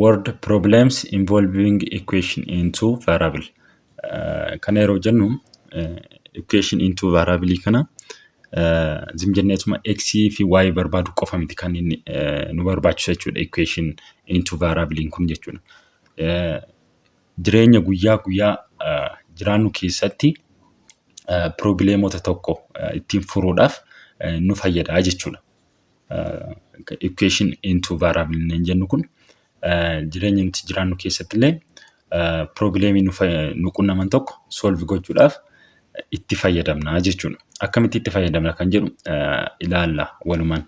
word problems involving equation into variable. Kana yeroo jennu equation into variable kana zimjenneetuma x fi y barbaadu qofa miti kan inni nu barbaachisu jechuudha equation into variable kun jechuudha. Jireenya guyyaa jiraannu keessatti probleemota tokko ittiin furuudhaaf nu fayyada jechuudha. Equation into variable nen jennu kun jireenya nuti jiraannu keessatti illee probleemii nu qunnaman tokko solve gochuudhaaf itti fayyadamna jechuudha. Akkamitti itti fayyadamna kan jedhu ilaalla walumaan.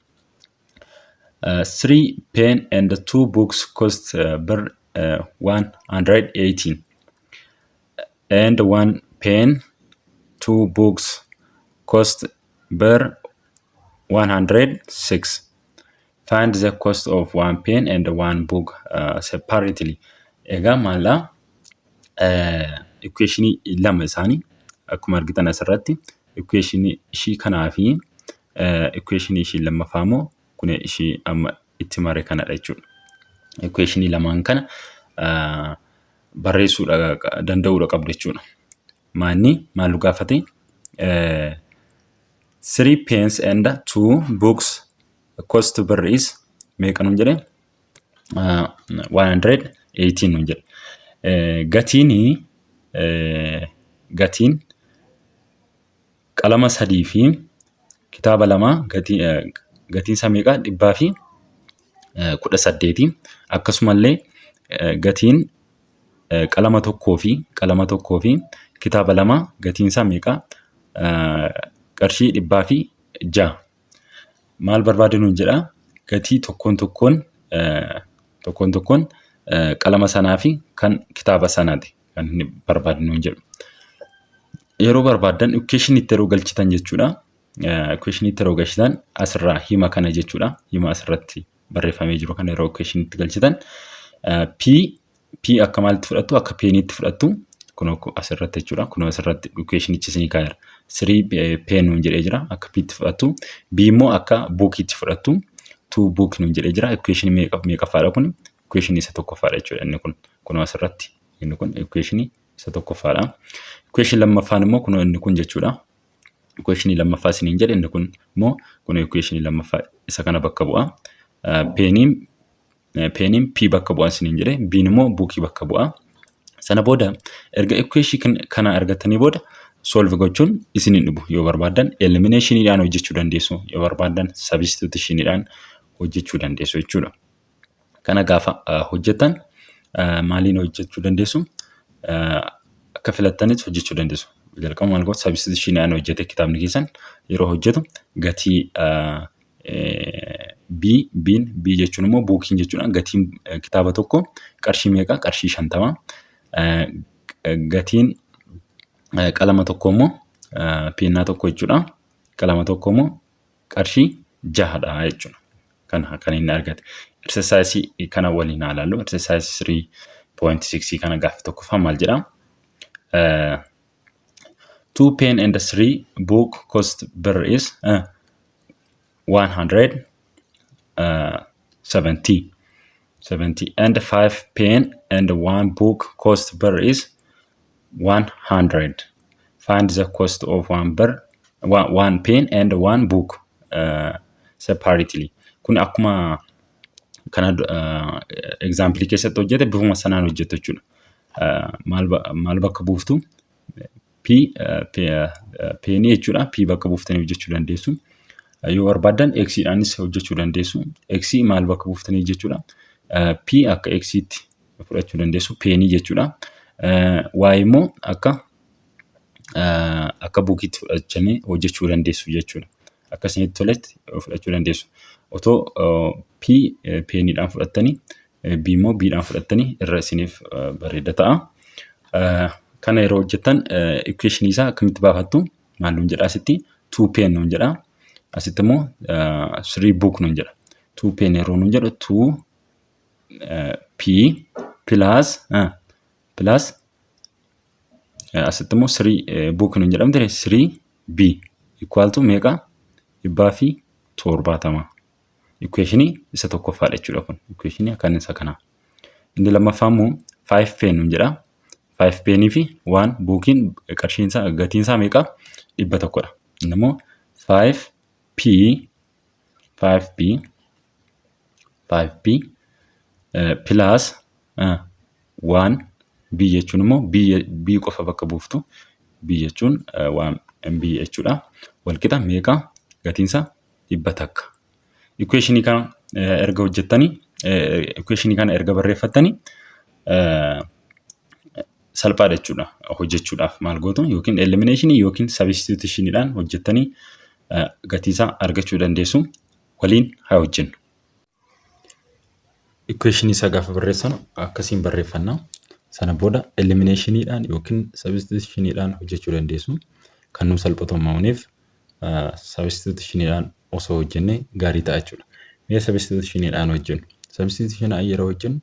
3 pen and 2 books cost per 118 and 1 pen 2 books cost per 106. Find the cost of 1 pen and 1 book separately. Egaa maala equation lama isaanii akkuma argitan asirratti equation ishii kanaa fi equation ishii lammaffaa immoo kun ishii amma itti mare kanadha jechuudha. Equation lamaan kana barreessuu danda'uudha qabdu jechuudha. Maalu gaafate 3 pens and 2 books cost per is meeqa nun jedhe 118 nun jedhe. Gatiin qalama 3 fi kitaaba 2 gatiin isaa meeqa 118 akkasumallee gatiin qalama 1 fi kitaaba 2 gatiin isaa meeqa qarshii 106. Maal barbaade nun jedha gatii tokkoon tokkoon qalama sanaa fi kan kitaaba sanaati kan inni barbaade nun jedhu. Yeroo barbaadan equation itti yeroo galchitan jechuudha. Equation itti yeroo galchitan asirraa hima kana jechuudha. Hima asirratti barreeffamee jiru kana yeroo equation itti galchitan p akka maalitti fudhattu akka p nitti fudhattu kun asirratti jechuudha. Kun asirratti equation itti isinii kaa'eera. 3 pen nun jedhee jira akka p itti fudhattu. B immoo akka book itti fudhattu. 2 book nun jedhee jira. Equation meeqaffaadha kun? Equation isa tokkoffaadha jechuudha inni kun asirratti. Inni kun equation isa tokkoffaadha. Equation lammaffaan immoo kun inni kun jechuudha. Equation lammaffaa isiniin jedhe inni kun immoo kun equation lammaffaa isa kana bakka bu'a. Peniin p bakka bu'a isiniin jedhe. B'n immoo bookii bakka bu'a. Sana booda erga equation kana argattanii booda solve gochuun isiniin dhufu yoo barbaadan eliminationidhaan hojjechuu dandeessu yoo barbaadan substitutionidhaan hojjechuu dandeessu jechuudha. Kana gaafa hojjetan maaliin hojjechuu dandeessu? Akka filattanitti hojjechuu dandeessu. Jalqaba maal goota substitutionidhaan hojjete kitaabni keessan yeroo hojjetu gatii B jechuun immoo bookiin jechuudha. Gatiin kitaaba tokko qarshii meeqa? Qarshii 50. Gatiin qalama tokko immoo pennaa tokko jechuudha. Qalama tokko immoo qarshii 6dha jechuudha. Kan inni argate. Exercise kana waliin ilaallu. Exercise 3.6 kana gaaffii tokkoffaa maal jedha? 2 pen and 3 book cost per is 170 and 5 pen and 1 book cost per is 100. Find the cost of 1 pen and 1 book separately. Kun akkuma kana example keessatti hojjete bifuma sanaan hojjetu jechuudha. Maal bakka buuftu? Pen jechuudha. P bakka buuftanii hojjechuu dandeessu. Yoo barbaadan x dhaanis hojjechuu dandeessu. X maal bakka buuftanii jechuudha. P akka x tti fudhachuu dandeessu. Pen jechuudha. Y immoo akka bookiitti fudhachanii hojjechuu dandeessu jechuudha. Akkasinitti toletti fudhachuu dandeessu. Otoo P penidhaan fudhattanii B immoo B'dhaan fudhattanii irra isiniif bareeda ta'a. Kana yeroo hojjetan equation isaa akkamitti baafattu? Maalun jedha asitti 2 pen nun jedha. Asitti immoo 3 book nun jedha. 2 pen yeroo nun jedhu 2 P plus asitti immoo 3 book nun jedhamte 3 B equal to meeqa? 170. Equation isa tokkoffaadha jechuudha kun. Equation kan isa kana. Inni lammaffaan immoo 5 pen nuun jedha. 5 penii fi 1 buukiin qarshiinsaa gatiinsaa meeqa? 100dha. Inni immoo 5p plus 1 b jechuun immoo b qofa bakka buuftu b jechuun 1b jechuudha. Walqixa meeqa? Gatiinsaa 100. Equationii kana erga hojjettanii equationii kana erga barreeffattanii salphaadha jechuudha. Hojjechuudhaaf maal gootu yookiin elimination yookiin substitutionidhaan hojjettanii gatiisaa argachuu dandeessu. Waliin haa hojjennu. Equationii isaa gaafa barreessanu akkasiin barreeffannaa. Sana booda eliminationidhaan yookiin substitutionidhaan hojjechuu dandeessu. Kan nu salphatumaaniif substitutionidhaan osoo hojjenne gaarii ta'a jechuudha. Mee substitutionidhaan hojjennu. Substitutionidhaan yeroo hojjennu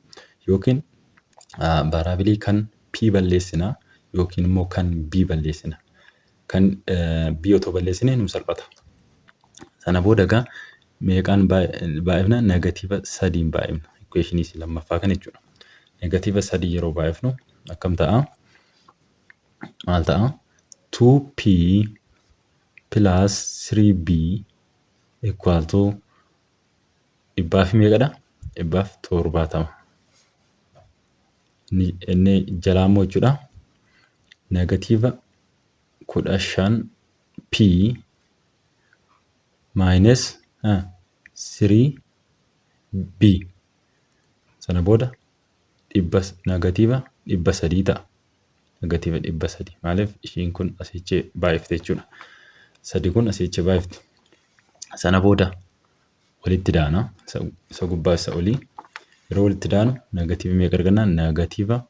yookiin variable kan p balleessinaa yookiin immoo kan b balleessina. Kan b otoo balleessine nu salphata. Sana booda egaa meeqaan baay'ifna? Negatiiva 3 baay'ifna. Equationii si lammaffaa kan jechuudha. Negatiiva 3 yeroo baay'ifnu akkam ta'a? Maal ta'a? 2p plus 3b equal to dhibbaa fi meeqadha? 70. Inni jalaa immoo jechuudha. Negatiiva 15p minus 3b. Sana booda negatiiva 300 ta'a. Negatiiva 300. Maaliif ishiin kun asichee baay'ifte jechuudha. 3 kun asichee baay'ifte. Sana booda walitti daana. Isa gubbaa isa olii. Yeroo walitti daanu negatiiva meeqa arganna? Negatiiva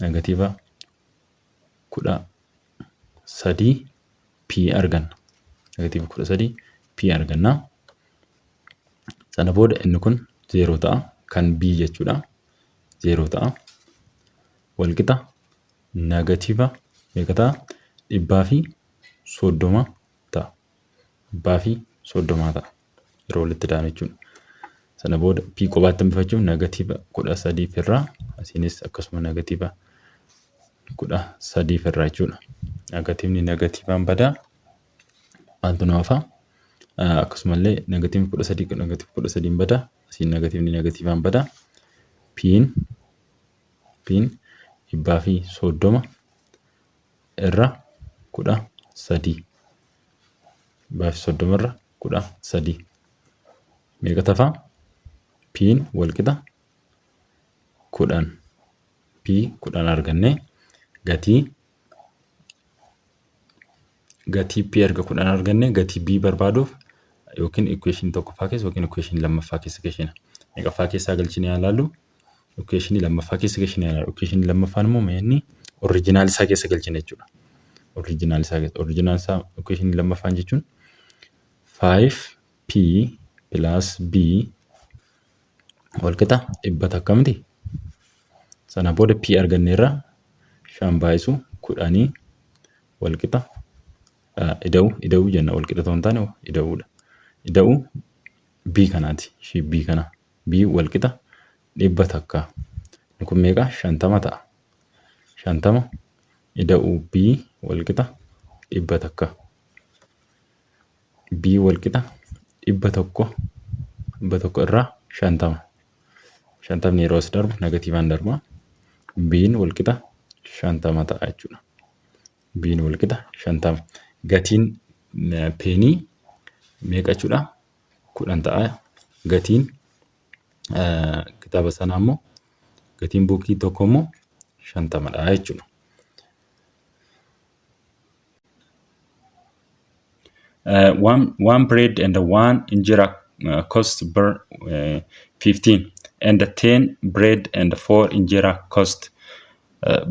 13p arganna. Negatiiva 13p arganna. Sana booda inni kun 0 ta'a. Kan b jechuudha. 0 ta'a. Walqixa negatiiva meeqa ta'a? 130 ta'a. 130 ta'a. Yeroo walitti daanu jechuudha. Sana booda p qobaatti hambifachuun negatiiva 13 irraa asiinis akkasuma negatiiva 13 irraa jechuudha. Negatiivni negatiivaan badaa maaltu nu hafa? Akkasumallee negatiivni 13 badaa asiin negatiivni negatiivaan badaa p'n 130 irra 13 130 irra 13 meeqa tafa? P'n walqixa 10 p 10 arganne gatii p erga 10 arganne gatii b barbaaduuf yookiin equation tokkoffaa keessa yookiin equation lammaffaa keessa galchina. Meeqaffaa keessaa galchinee ilaallu? Equation lammaffaa keessa galchinee ilaallu. Equation lammaffaan immoo inni original isaa keessa galchina jechuudha. Original isaa equation lammaffaan jechuun 5p plus b walqixa 100 akkamti? Sana booda p arganneerra 5 baay'isu 10 walqixa ida'uu jenna. Walqixa ta'uu hin taane ida'uudha. Ida'uu b kanaati. Ishii b kana. B walqixa 100 takka. Kun meeqa? 50 ta'a. 50 ida'uu b walqixa 100 takka. B walqixa 100 irraa 50. 50 yeroo as darbu negatiivaan darba. B'n walqixa 50 ta'a jechuudha. B'n walqixa 50. Gatiin peenii meeqa jechuudha? 10 ta'a. Gatiin kitaaba sanaa immoo gatiin buukii tokko immoo 50dha jechuudha. One bread and one injera cost per 15 and 10 bread and 4 injera cost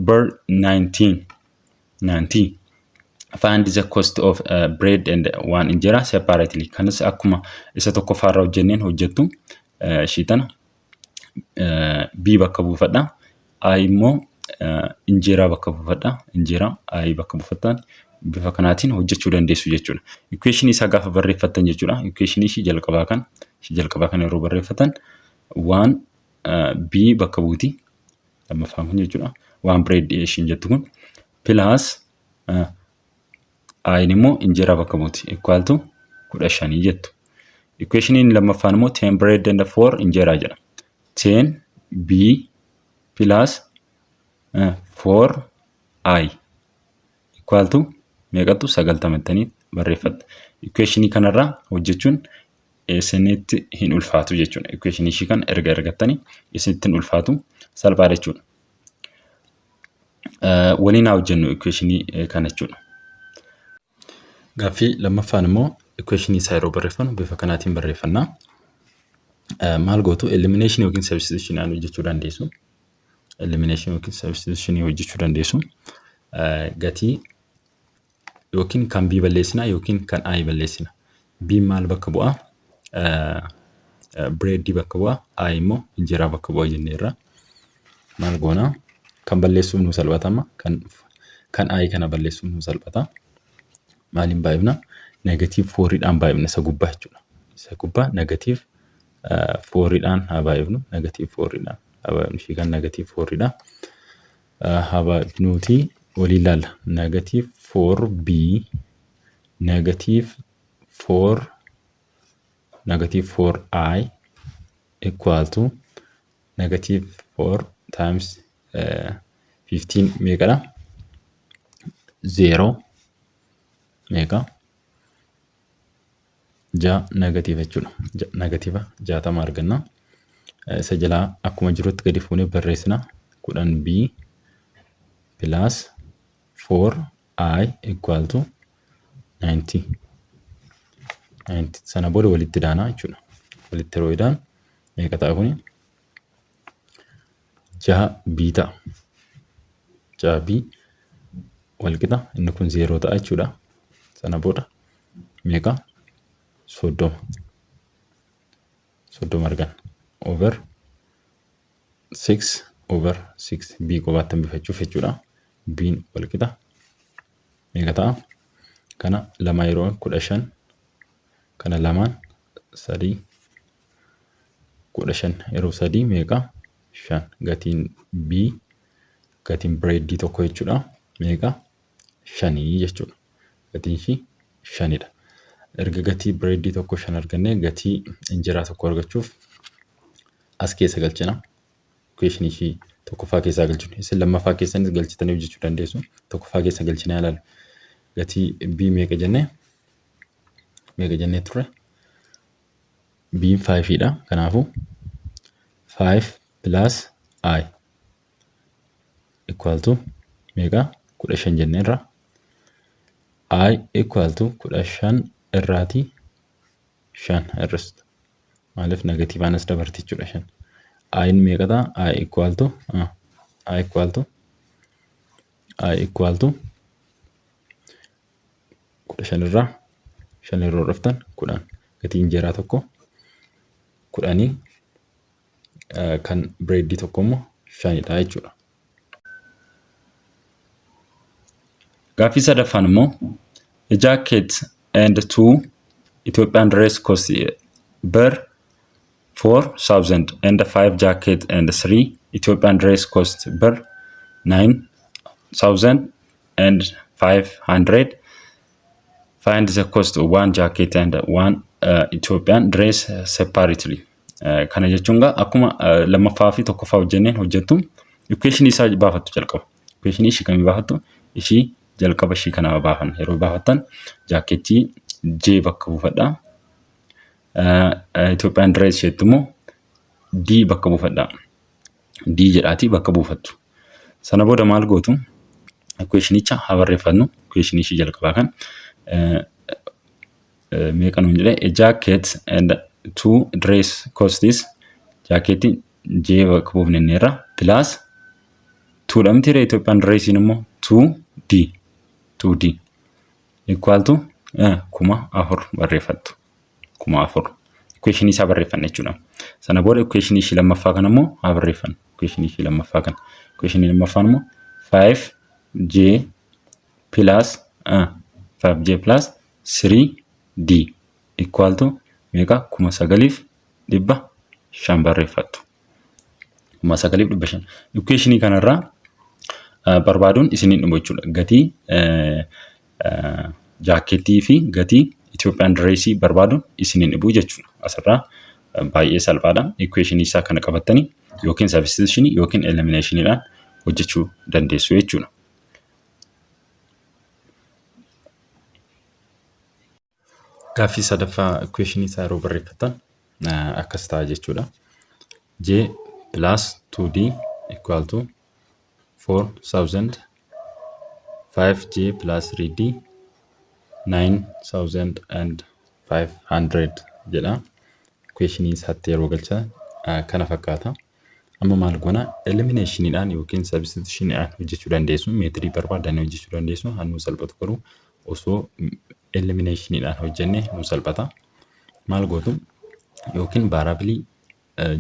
per 19. Find the cost of bread and one injera separately. Kanas akkuma isa tokko faarra hojjenneen hojjettu shiitana b bakka buufadha. I immoo injera bakka buufadha. Injera I bakka buufattan bifa kanaatiin hojjechuu dandeessu jechuudha. Equation isaa gaafa barreeffatan jechuudha. Equation ishii jalqabaa kan yeroo barreeffatan 1 B bakka buuti. Lammaffaan kun jechuudha. Waan bireediyeeshin jettu kun plus I immoo injera bakka buuti equal to 15 jettu. Equationiin lammaffaan immoo 10 bread and 4 injera jedha. 10 B plus 4 I equal to meeqatu 90 barreeffatta. Equationii kanarraa hojjechuun isinitti hin ulfaatu jechuudha. Equationii ishii kan ergattanii isinitti hin ulfaatu salphaadha jechuudha. Waliin haa hojjennu equationii kana jechuudha. Gaaffii lammaffaan immoo equationii isaa yeroo barreeffannu bifa kanaatiin barreeffannaa. Maal gootu elimination yookiin substitution hojjechuu dandeessu. Elimination yookiin substitution hojjechuu dandeessu. Gatii yookiin kan B balleessina yookiin kan I balleessina. B maal bakka bu'a? Bread bakka bu'a. I immoo injera bakka bu'a jenneerra. Maal goona? Kan balleessuuf nu salphatama. Kan I kana balleessuuf nu salphata. Maaliin baay'ifna? Negative 4dhaan baay'ifna isa gubbaa jechuudha. Isa gubbaa negative 4dhaan haa baay'ifnu. Negative 4dhaan haa baay'ifnu. Ishii kan negative 4dha. Haa baay'ifnuuti walii ilaalla. Negative 4B negative 4I equal to negative 4 times 15 meeqadha? 0 meeqa? 6 negative jechuudha. Negative 60 arganna. Isa jalaa akkuma jirutti gadi fuunee barreessina. 10B plus 4I equal to 90. 90 sana booda walitti daanaa jechuudha. Walitti yeroo idaan meeqa ta'a kuni? 6B ta'a. 6B walqixa inni kun 0 ta'a jechuudha. Sana booda meeqa? 30. 30 argan. Over 6 over 6 B qobaatti hambifachuuf jechuudha. B'n walqixa meeqa ta'a? Kana 2 yeroo 15 kana 2 3 15 yeroo 3 meeqa? 5 gatiin B gatiin bread tokko jechuudha. Meeqa? 5 jechuudha. Gatiin ishii 5dha. Erga gatii bread tokko 5 arganne gatii injeraa tokko argachuuf as keessa galchina. Equation ishii tokkoffaa keessaa galchinu. Isin lammaffaa keessanis galchitanii hojjechuu dandeessu. Tokkoffaa keessa galchinee ilaalu. Gatii B meeqa jennee? Meeqa jennee ture? B 5dha. Kanaafuu 5 plus I equal to meeqa? 15 jenneerra. I equal to 15 irraati 5 irrista. Maaliif negatiivaan as dabarti jechuudha 5. I meeqa ta'a? I equal to 15 irraa 5 yeroo dhuftan 10. Gatii injeraa tokko 10 kan bread tokko immoo 5dha jechuudha. Gaaffii sadaffaan immoo a jacket and 2 Ethiopian dress cost per 4,000 and 5 jacket and 3 Ethiopian dress cost per 9,500. Find the cost of one jacket and one Ethiopian dress separately. Kana jechuun akkuma lammaffaa fi tokkoffaa hojjenneen hojjettu equation isaa baafattu jalqaba. Equation ishii kamii baafattu? Ishii jalqaba ishii kana baafan. Yeroo baafattan jaaketii J bakka buufadha. Ethiopian dress jettu immoo D bakka buufadha. D jedhaati bakka buufattu. Sana booda maal gootu? Equationicha haa barreeffannu. Equation ishii jalqabaa kan meeqa nuun jedhee a jacket and 2 dress cost is jaaketii J bakka buufneerra plus 2 dhamtire Ethiopian dress immoo 2D equal to 4,000 barreeffattu. 4,000 equation isaa barreeffanne jechuudha. Sana booda equation ishii lammaffaa kan immoo haa barreeffannu. Equation ishii lammaffaa kan. Equation lammaffaan immoo 5J plus 3D equal to meeqa? 9,500 barreeffattu. 9,500. Equationii kanarraa barbaaduun isiniin dhumu jechuudha. Gatii jaakkeettii fi gatii Itoophiyaan direesii barbaaduun isiniin dhumu jechuudha. Asirraa baay'ee salphaadha. Equationii isaa kana qabattanii yookiin substitution yookiin eliminationidhaan hojjechuu dandeessu jechuudha. Gaaffii sadaffaa equationii isaa yeroo barreeffatan akkas ta'a jechuudha. J plus 2D equal to 4,000 5J plus 3D 9,500 jedha. Equationii isaatti yeroo galchan kana fakkaata. Amma maal goona eliminationidhaan yookiin substitutionidhaan hojjechuu dandeessu. Meetirii barbaadan hojjechuu dandeessu. Hannuu salphatu garuu osoo eliminationidhaan hojjenne nu salphata. Maal gootu yookiin variable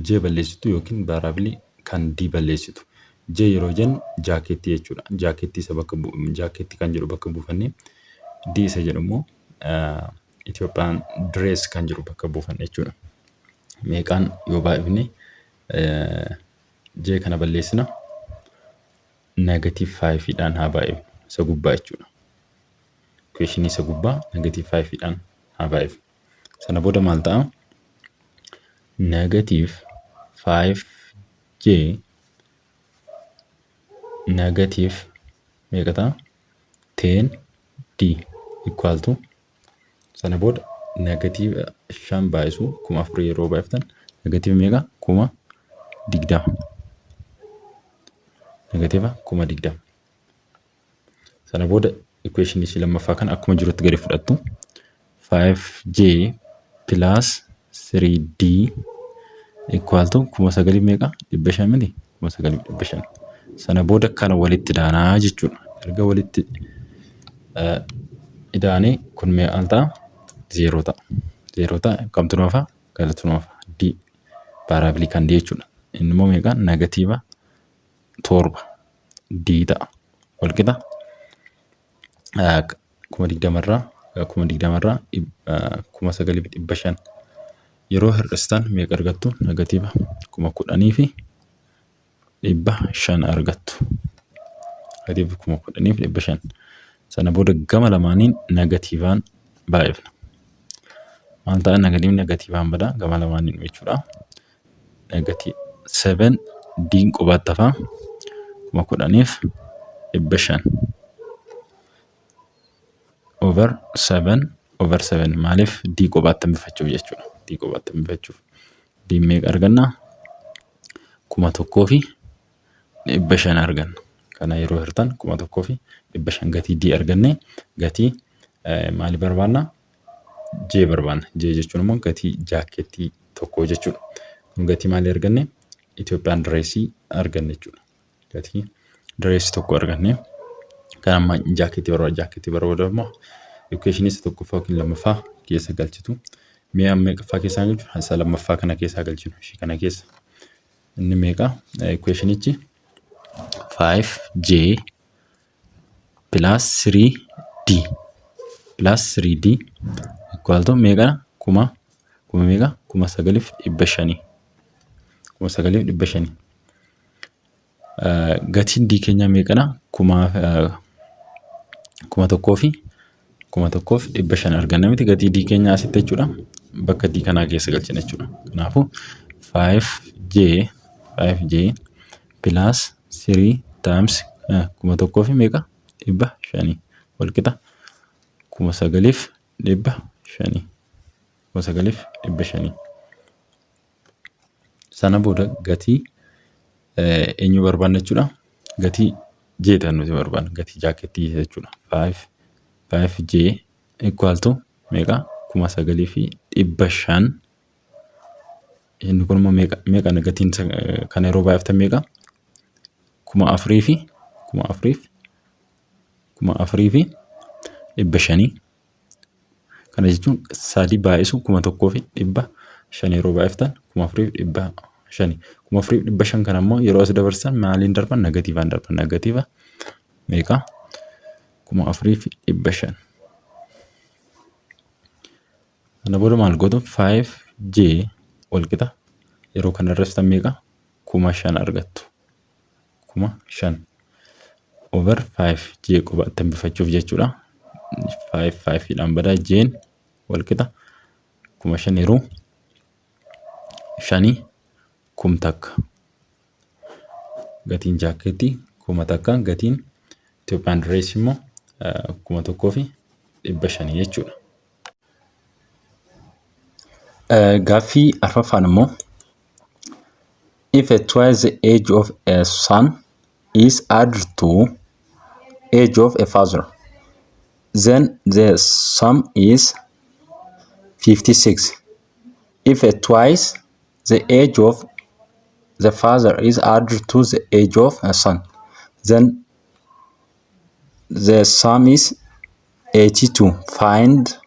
J balleessitu yookiin variable kan D balleessitu. J yeroo jennu jaakkeettii jechuudha. Jaakkeettii isa bakka jaakkeettii kan jedhu bakka buufannee D isa jedhu immoo Itoophiyaan dress kan jedhu bakka buufanne jechuudha. Meeqaan yoo baay'ifne J kana balleessina -5dhaan haa baay'ifnu isa gubbaa jechuudha. Equationii isa gubbaa -5dhaan haa baay'ifnu. Sana booda maal ta'a? -5J negative meeqa ta'a? 10D equal to sana booda negative 5 baay'isu 4,000 yeroo baay'iftan negative meeqa? 20,000. Negative 20,000. Sana booda equation ishii lammaffaa kan akkuma jirutti gadi fudhattu 5J plus 3D equal to 9,000 meeqa? 500 miti? 9,500. Sana booda kana walitti daanaa jechuudha. Erga walitti idaanee kun meeqaan ta'a? 0 ta'a. 0 ta'a. Kamtu nuufa? Galatu nuufa. D variable kan D jechuudha. Inni immoo meeqaan? Negative 7 D ta'a. Walqixa 20,000 irraa 9,500 yeroo hir'istan meeqa argattu? Negative 10,000 fi 500 argattu. Negative 10,000 fi 500. Sana booda gama lamaaniin negatiivaan baay'ifna. Maal ta'a? Negatiivaan badaa gama lamaaniin jechuudha. Negative 7 D'n qubaatti hafaa 10,000 fi 500 over 7 maaliif D qubaatti hambifachuuf jechuudha. D qubaatti hambifachuuf. D meeqa arganna? 1,000 fi 500 arganna. Kana yeroo hirtan 1,000 fi 500 gatii D arganne gatii maali barbaanna? J barbaanna. J jechuun immoo gatii jaakkeettii tokko jechuudha. Kun gatii maali arganne? Itoophiyaan direesii arganne jechuudha. Gatii direesii tokko arganne. Kan amma jaakkeettii barbaadu immoo equation isa tokkoffaa yookiin lammaffaa keessa galchitu. Mee meeqaffaa keessaa galchu? Isa lammaffaa kana keessaa galchinu. Ishii kana keessa. Inni meeqa? Equationichi 5J plus 3D plus 3D equal to meeqa? Kuma meeqa? 9,500. 9,500. Gatiin D keenya meeqana? 1,000 fi 1,500 arganna miti gatii D keenya asitti jechuudha. Bakka D kanaa keessa galchina jechuudha. Kanaafuu 5J plus 3 times 1,000 fi meeqa? 500 walqixa 9,500. 9,500. Sana booda gatii eenyu barbaanna jechuudha. Gatii J ta'an nuti barbaanna. Gatii jaakkeettii jechuudha. 5J equal to meeqa? 9,500. Inni kun immoo meeqa gatiin kana yeroo baay'iftan meeqa? 4,000 fi 500. Kana jechuun sadii baay'isu 1,000 fi 500 yeroo baay'iftan 4,000 fi 500. 4,000 fi 500 kana immoo yeroo as dabarsan maaliin darban? Negatiivaan darban. Negatiiva meeqa? 4,000 fi 500. Kana booda maal gootu? 5J walqixa yeroo kana irratti meeqa? 5,000 argattu. 5,000 over 5 j qubattan bifachuuf jechuudha. 5 dhaan badaa jeen wal qixa 5,000 yeroo 5 kum takka. Gatiin jaakeetii 1,000 takka, gatiin Ethiopian dress immoo 1,500 jechuudha. Gaaffii arfaffaan immoo if a twice the age of a son is added to age of a father, then the sum is 56. If a twice the age of the father is added to the age of a son, then the sum is 82. Find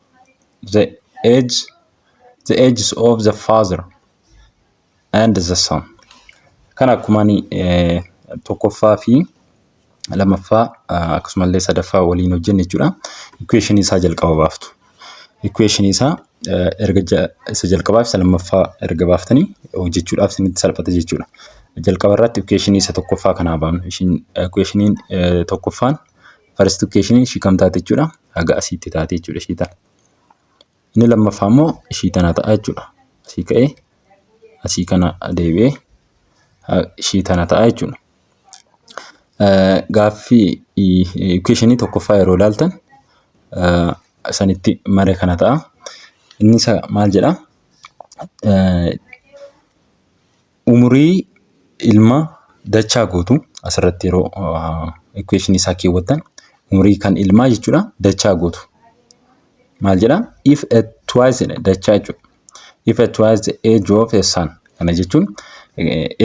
the ages of the father and the son. Kana kumani tokkoffaa fi lamaffaa akkasumallee sadaffaa waliin hojjenne jechuudha. Equation isaa jalqaba baaftu. Equation isaa erga isa jalqabaa fi lamaffaa erga baaftanii hojjechuudhaaf isinitti salphata jechuudha. Jalqaba irratti equation isa tokkoffaa kana baafnu. Equation tokkoffaan first equation ishii kam taate jechuudha. Haga asiitti taate jechuudha ishii tana. Inni lammaffaa immoo ishii tana ta'a jechuudha. Asii ka'ee asii kana deebi'ee ishii tana ta'a jechuudha. Gaaffii equation tokkoffaa yeroo ilaaltan sanitti mare kana ta'a. Inni isa maal jedha? Umurii ilma dachaa gootu asirratti yeroo equation isaa keewwattan umurii kan ilmaa jechuudha dachaa gootu. Maal jedha? If a twice dachaa jechuudha. If a twice the age of a son. Kana jechuun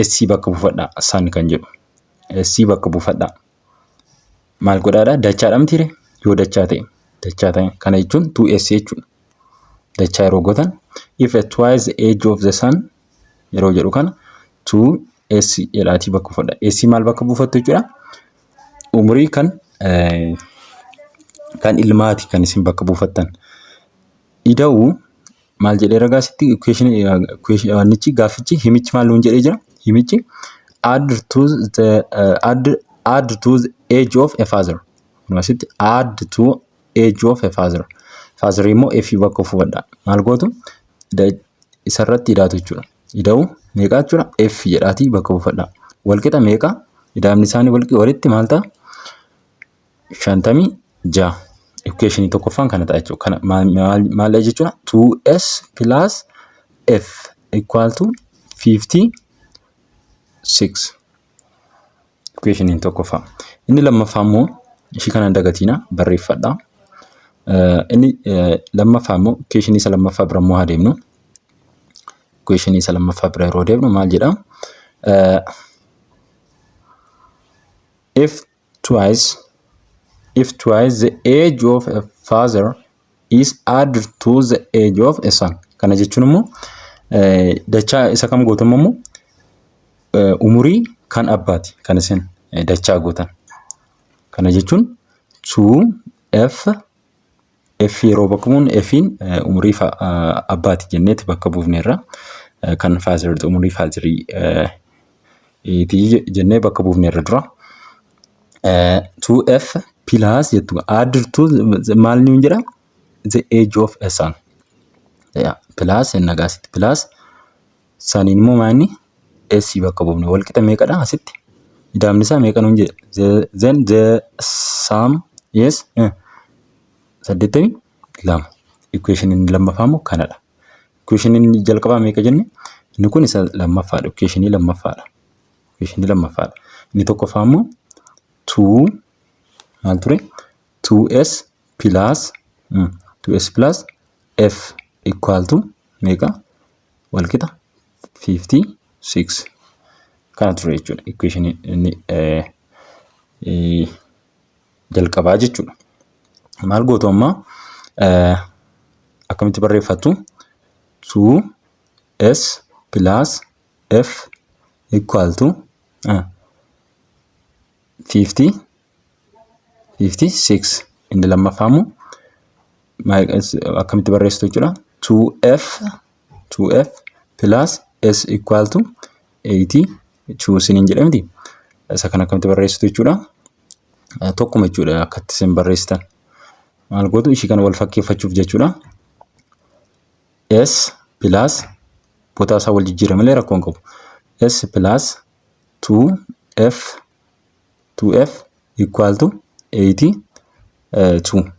SC bakka buufadha son kan jedhu. SC bakka buufadha. Maal godhaadha? Dachaadha mitiire? Yoo dachaa ta'e. Dachaa ta'e. Kana jechuun 2S jechuudha. Dachaa yeroo gootan if a twice the age of the son yeroo jedhu kana 2S jedhaatii bakka buufadha. SC maal bakka buufattu jechuudha? Umurii kan ilmaati kan isin bakka buufattan. Ida'u maal jedhee ragaasitti equation nichi gaafichi himichi maal nuun jedhee jira? Himichi add to the age of a father. Kunasitti add to age of a father. Father immoo f bakka buufadha. Maal gootu? Isarratti idaatu jechuudha. Ida'u meeqa jechuudha? F jedhaatii bakka buufadha. Wal qixa meeqa? Idaamni isaanii walitti maal ta'a? 56. Equation tokkoffaan kana ta'a jechuudha. Kana maal jechuudha? 2s plus f equal to 56. Equation tokkoffaa. Inni lammaffaa immoo ishii kana dagatiina barreeffadha. Inni lammaffaa immoo equation isa lammaffaa bira immoo haa deemnu. Equation isa lammaffaa bira yeroo deemnu maal jedha? If twice the age of a father is added to the age of a son. Kana jechuun immoo dachaa isa kam gootan immoo umurii kan abbaati kan isin dachaa gootan. Kana jechuun 2f yeroo bakka buufnu f'n umurii abbaati jenneeti bakka buufneerra. Kan father umurii fatherii jennee bakka buufneerra dura. 2f plus jettu add to maal nuun jedha? The age of a son. Plus nagaasitti plus saniin immoo maanni s bakka buufne wal qixa meeqadha asitti? Idaamni isaa meeqa nuun jedha? Then the sum is 82. Equation inni lammaffaa immoo kanadha. Equation inni jalqabaa meeqa jenne? Inni kun isa lammaffaadha. Equation lammaffaadha. Equation lammaffaadha. Inni tokkoffaa immoo 2 maal ture? 2s plus f equal to meeqa? Wal qixa 56. Kana ture jechuudha. Equation inni jalqabaa jechuudha. Maal gootu amma akkamitti barreeffattu? 2s plus f equal to 56. Inni lammaffaa immoo akkamitti barreessitu jechuudha? 2f plus s equal to 82. 2 isiniin jedhamti. Isa kana akkamitti barreessitu jechuudha. Tokkuma jechuudha akkatti isin barreessitan. Maal gootu ishii kana wal fakkeeffachuuf jechuudha. S plus boota isaa wal jijjiirame malee rakkoo hin qabu. S plus 2f equal to 82.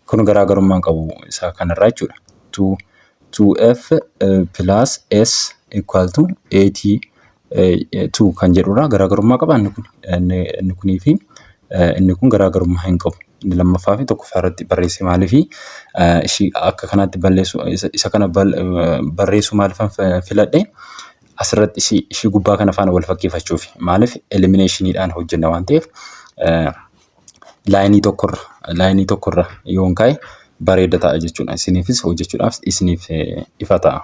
Kun garaagarummaa hin qabu isaa kanarraa jechuudha. 2f plus s equal to 82 kan jedhudha. Garaagarummaa qaba inni kunii fi inni kun garaagarummaa hin qabu. Inni lammaffaa fi tokkoffaa irratti barreesse maaliifi ishii akka kanaatti balleessu isa kana barreessu maaliifan filadhe asirratti ishii gubbaa kana faana wal fakkeeffachuuf maaliif eliminationidhaan hojjenna waan ta'eef laayinii tokkorra yoon kaa'e bareeda ta'a jechuudha. Isiniifis hojjechuudhaaf isiniif ifa ta'a.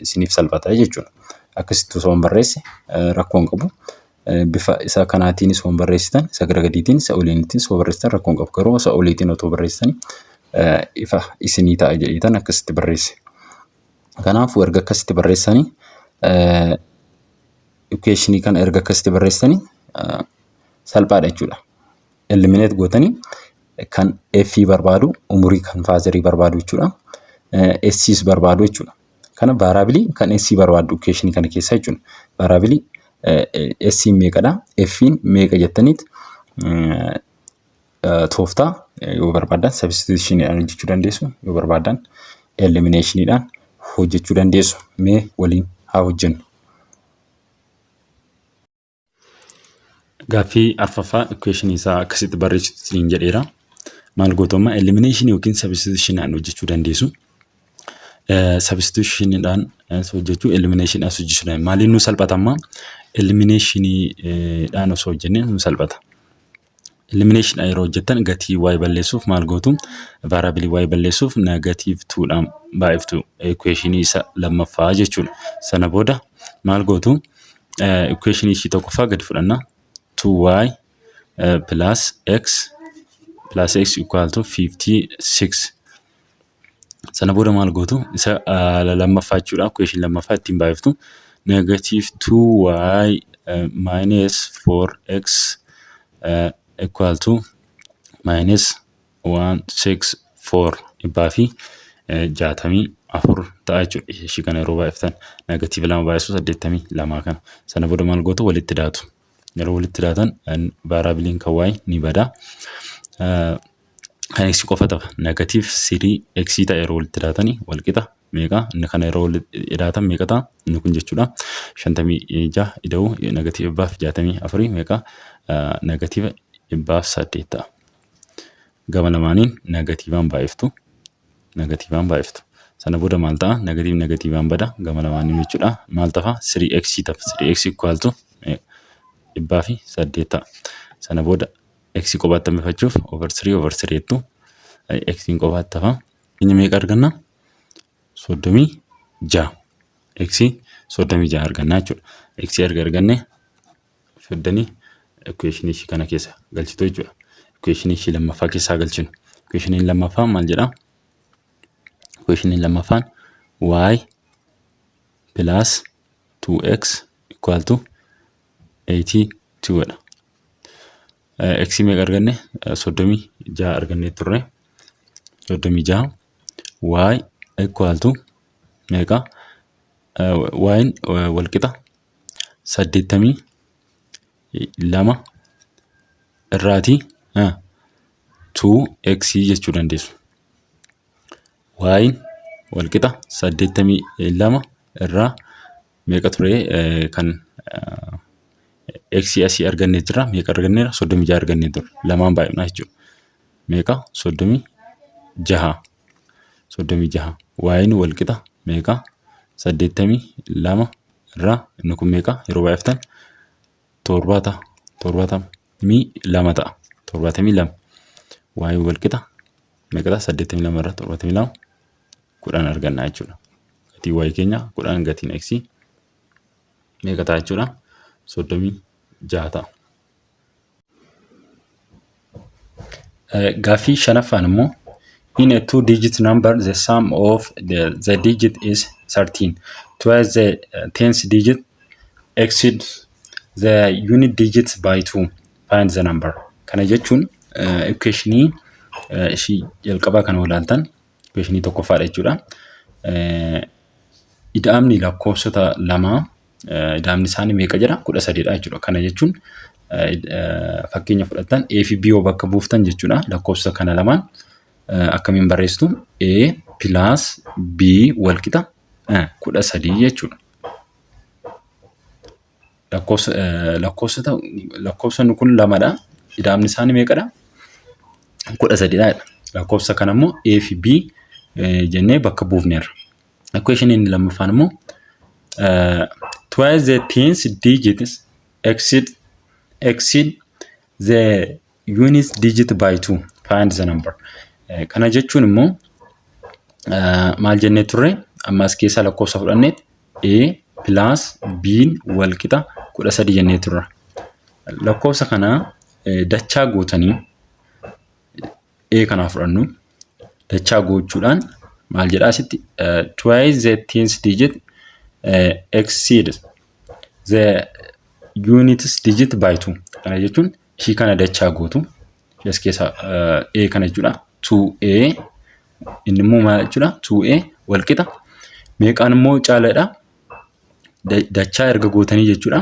Isiniif salphata jechuudha. Akkasitti osoo hin barreesse rakkoo hin qabu. Bifa isa kanaatiinis osoo hin barreessitan, isa gara gadiitiin, isa oliitiinis osoo barreessitan rakkoo hin qabu. Garuu isa oliitiin otoo barreessitanii ifa isinii ta'a jedhiitan akkasitti barreesse. Kanaafuu erga akkasitti barreessanii equationii kana erga akkasitti barreessanii salphaadha jechuudha. Eliminate gootanii kan f barbaadu umurii kan faazarii barbaadu jechuudha. S's barbaadu jechuudha. Kana variable kan s barbaadu equationii kana keessa jechuudha. Variable s meeqadha? F meeqa jettaniit tooftaa yoo barbaadan substitutionidhaan hojjechuu dandeessu. Yoo barbaadan eliminationidhaan hojjechuu dandeessu. Mee waliin haa hojjennu. Gaaffii arfaffaa equationii isaa akkasitti barreessituun jedheera. Maal gootummaa elimination yookiin substitutionidhaan hojjechuu dandeessu. Substitutionidhaan hojjechuu elimination as hojjechuu dandeessu. Maaliin nu salphatammaa? Eliminationidhaan osoo hojjennee nu salphata. Elimination yeroo hojjettan gatii y balleessuuf maal gootu? Variable y balleessuuf negative 2dhaan baay'iftu equationii isa lammaffaa jechuudha. Sana booda maal gootu? Equationii ishii tokkoffaa gadi fudhanna. 2y plus x equal to 56. Sana booda maal gootu? Isa lammaffaa jechuudha. Equation lammaffaa ittiin baay'iftu. Negative 2y minus 4x equal to minus 164 dhibbaa fi 64 ta'a jechuudha. Ishii kana yeroo baay'iftan negative 2 baay'isuu 82 kana. Sana booda maal gootu? Walitti daatu. Yeroo walitti daatan variableen kan y ni bada. Kan x qofa ta'a. Negative 3x ta'a yeroo walitti daatanii wal qixa meeqa? Inni kana yeroo walitti daatan meeqa ta'a? Inni kun jechuudha 56 ida'u negative 64 meeqa? Negative 8 ta'a. Gama lamaaniin negatiivaan baay'iftu. Sana booda maal ta'a? Negatiivaan bada gama lamaaniin jechuudha. Maal ta'a? 3x ta'a. 3x equal to 8 ta'a. Sana booda x qofaatti hambifachuuf over 3 jettu x qofaatti ta'a. Inni meeqa arganna? 36. X 36 arganna jechuudha. X erga arganne fiddanii equation ishii kana keessa galchitu jechuudha. Equation ishii lammaffaa keessaa galchinu. Equation lammaffaan maal jedha? Equation lammaffaan y plus 2x equal to 82 dha. X meeqa arganne? 36 arganne turre. 36 y equal to meeqa? Y wal qixa 82 irraati 2x jechuu dandeessu. Y wal qixa 82 irraa meeqa ture kan x asii arganne jira. Meeqa arganneera? 36 arganne ture. Lamaan baay'inaa jechuudha. Meeqa? 36. Y wal qixa meeqa? 82 irraa inni kun meeqa? Yeroo baay'iftan 72 ta'a. 72. Y wal qixa meeqa ta'a? 82 irraa 72 10 argannaa jechuudha. Gatii y keenya 10 gatiin x meeqa ta'a jechuudha? 36 ta'a. Gaaffii shanaffaan immoo in a two-digit number the sum of the digit is 13. Twice the 10th digit exceeds the unit digits by 2 find the number. Kana jechuun equationii ishii jalqabaa kana ilaaltan equationii tokkoffaadha jechuudha. Ida'amni lakkoofsota lamaa ida'amni isaanii meeqa jedha? 13 dha jechuudha. Kana jechuun fakkeenya fudhattan A fi B yoo bakka buuftan jechuudha. Lakkoofsa kana lamaan akkamiin barreessitu? A plus B wal qixa 13 jechuudha. Lakkoofsonni kun lamadha. Ida'amni isaanii meeqadha? 13 dha. Lakkoofsa kana immoo A fi B jennee bakka buufneerra. Equation inni lammaffaan immoo twice the tens digits exceed the unit digit by 2 find the number. Kana jechuun immoo maal jennee turre? Ammas keessa lakkoofsa fudhanneet A plus B wal qixa 13 jennee turre. Lakkoofsa kana dachaa gootanii A kana fudhannu dachaa gochuudhaan maal jedhaa asitti twice the tens digit exceed the units digit by 2. Kana jechuun ishii kana dachaa gootu as keessa A kana jechuudha 2A inni immoo maal jechuudha 2A wal qixa meeqaan immoo caalaadha dachaa erga gootanii jechuudha.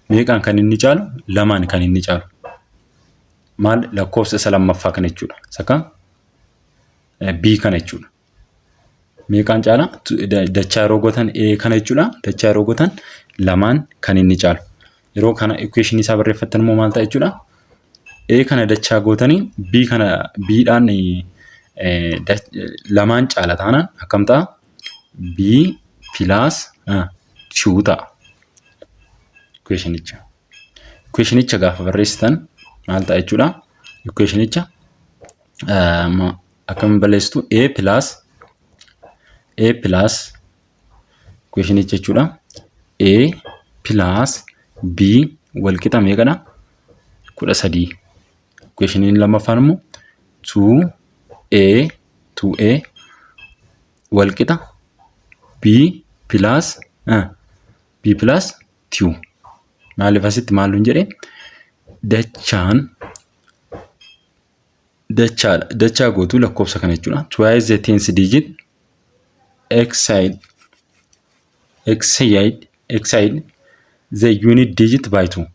Meeqaan kan inni caalu? Lamaan kan inni caalu. Maal lakkoofsa isa lammaffaa kana jechuudha. Saka B kana jechuudha. Meeqaan caala? Dachaa yeroo gootan A kana jechuudha. Dachaa yeroo gootan lamaan kan inni caalu. Yeroo kana equation isaa barreeffattan immoo maal ta'a jechuudha? A kana dachaa gootanii B kana B dhaan lamaan caala taanaan akkam ta'a? B plus 2 ta'a. Equationicha gaafa barreessitan maal ta'a jechuudha? Equationicha akkamiin balleessitu? A plus equationicha jechuudha. A plus B wal qixa meeqadha? 13. Equationiin lammaffaan immoo 2A wal qixa B plus 2. Maaliif asitti maaluun jedhee dachaa gootu lakkoofsa kana jechuudha. Twice the tens digit exceed the unit digit by 2.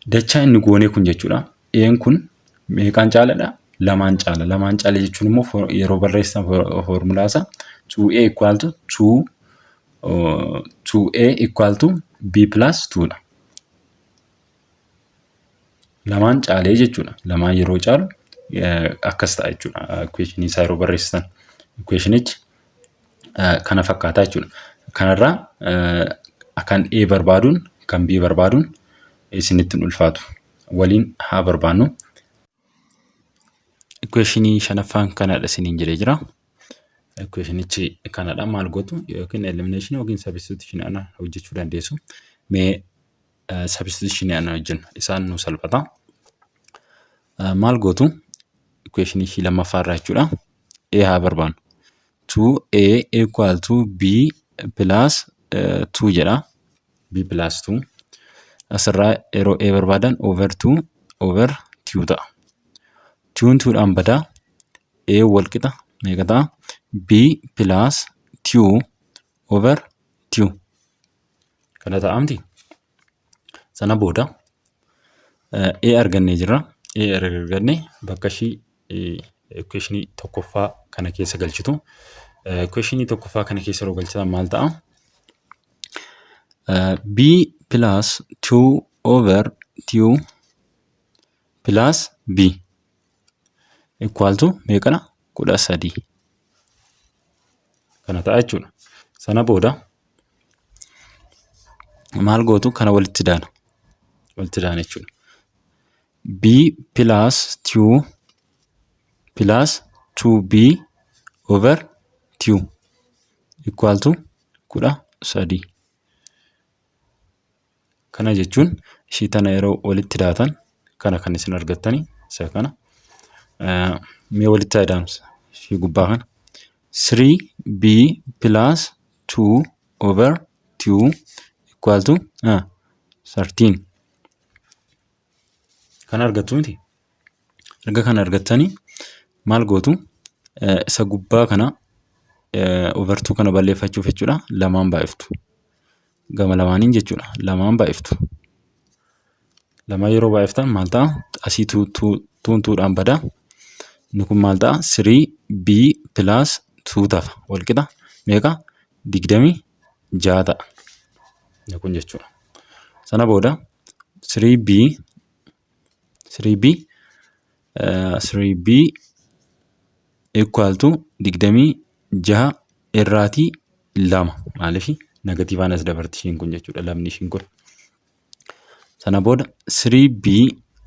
Dachaa inni goonee kun jechuudha. Een kun meeqaan caaladha? Lamaan caala. Lamaan caala jechuun immoo yeroo barreessan formulaasa 2A equal to 2A equal to B plus 2 dha. Lamaan caalee jechuudha. Lamaan yeroo caalu akkas ta'a jechuudha. Equation isaa yeroo barreessitan. Equationichi kana fakkaataa jechuudha. Kanarraa kan A barbaaduun kan B barbaaduun isinitti ulfaatu. Waliin haa barbaannu. Equationii shanaffaan kanadha isiniin jedhee jira. Equationichi kanadha maal gootu yookiin elimination yookiin substitution ana hojjechuu dandeessu. Mee substitution ana hojjennu isaan nu salphata. Maal gootu equationii shi lammaffaarraa jechuudha. A haa barbaannu. 2A equal to B plus 2 jedha. B plus 2. Asirraa yeroo A barbaadan over 2 ta'a. 2 dhaan badaa A wal qixa meeqa ta'a? B plus 2 over 2. Kana ta'amti. Sana booda A argannee jirra. A argannee bakka ishii equationii tokkoffaa kana keessa galchitu. Equationii tokkoffaa kana keessa yeroo galchitan maal ta'a? B plus 2 over 2 plus B equal to meeqadha? 13. Kana ta'a jechuudha. Sana booda maal gootu? Kana walitti daana. Walitti daana jechuudha. B plus 2 plus 2B over 2 equal to 13. Kana jechuun ishii tana yeroo walitti daatan kana kan isin argattani isa kana. Mee walitti daadamsa ishii gubbaa kana 3B plus 2 over 2 equal to 13 kan argattu miti. Erga kana argattanii maal gootu? Isa gubbaa kana over 2 kana balleeffachuuf jechuudha lamaan baay'iftu. Gama lamaaniin jechuudha lamaan baay'iftu. Lama yeroo baay'iftan maal ta'a? Asii tuuntuudhaan bada. Inni kun maal ta'a? 3b plus 2 ta'a. Wal qixa meeqa? 26 ta'a. Inni kun jechuudha. Sana booda 3b equal to 26 irraatii 2. Maaliif negatiivaan as dabarti ishiin kun jechuudha lamni ishiin kun. Sana booda 3b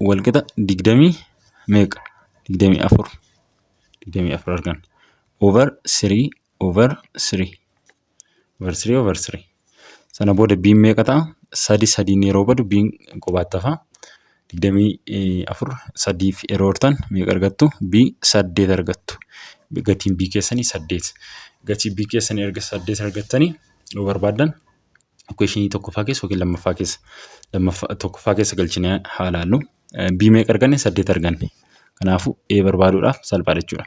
wal qixa 20 meeqa? 24 argan. Over 3. Sana booda b meeqa ta'a? 3 yeroo badu b qobaatti hafa. 24 3f yeroo hortan meeqa argattu? b 8 argattu. Gatiin b keessanii 8. Gatii b keessanii erga 8 argattanii yoo barbaadan equationii tokkoffaa keessa yookiin tokkoffaa keessa galchinee haa ilaallu. B meeqa arganne? 8 arganne. Kanaafuu A barbaaduudhaaf salphaadha jechuudha.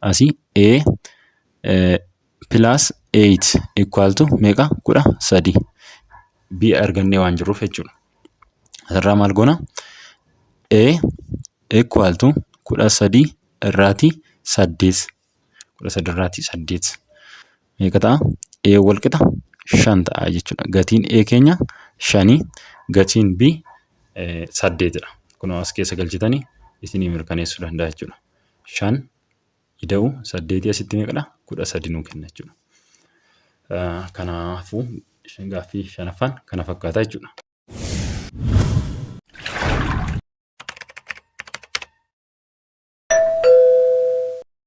Asii A plus 8 equal to meeqa? 13. B argannee waan jirruuf jechuudha. Asirraa maal goona? A equal to 13 irraatii 8. 13 irraatii 8 meeqa ta'a? A wal qixa 5 ta'a jechuudha. Gatiin A keenya 5, gatiin B 8dha. Kun as keessa galchitanii isinii mirkaneessuu danda'a jechuudha. 5 ida'u 8 asitti meeqadha? 13 nuu kenna jechuudha. Kanaafuu gaaffii 5ffaan kana fakkaata jechuudha.